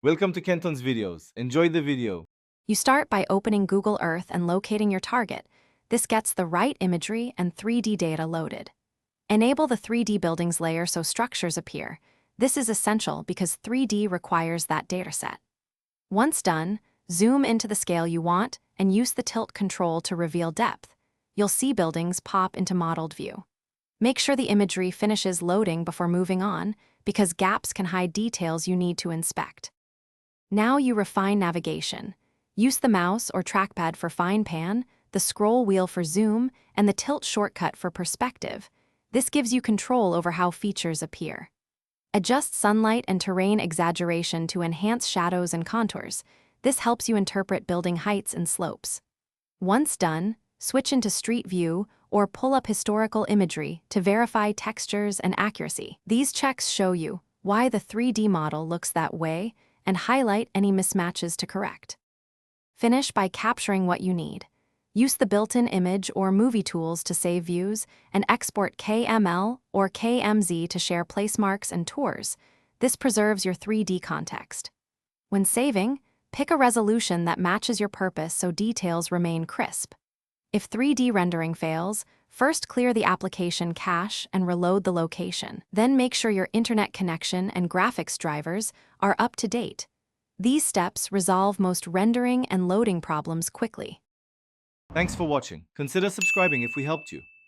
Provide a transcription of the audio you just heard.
Welcome to Kenton's videos. Enjoy the video. You start by opening Google Earth and locating your target. This gets the right imagery and 3D data loaded. Enable the 3D buildings layer so structures appear. This is essential because 3D requires that dataset. Once done, zoom into the scale you want and use the tilt control to reveal depth. You'll see buildings pop into modeled view. Make sure the imagery finishes loading before moving on, because gaps can hide details you need to inspect. Now you refine navigation. Use the mouse or trackpad for fine pan, the scroll wheel for zoom, and the tilt shortcut for perspective. This gives you control over how features appear. Adjust sunlight and terrain exaggeration to enhance shadows and contours. This helps you interpret building heights and slopes. Once done, switch into Street View or pull up historical imagery to verify textures and accuracy. These checks show you why the 3D model looks that way and highlight any mismatches to correct. Finish by capturing what you need. Use the built-in image or movie tools to save views and export KML or KMZ to share placemarks and tours. This preserves your 3D context. When saving, pick a resolution that matches your purpose so details remain crisp. If 3D rendering fails, first clear the application cache and reload the location. Then make sure your internet connection and graphics drivers are up to date. These steps resolve most rendering and loading problems quickly. Thanks for watching. Consider subscribing if we helped you.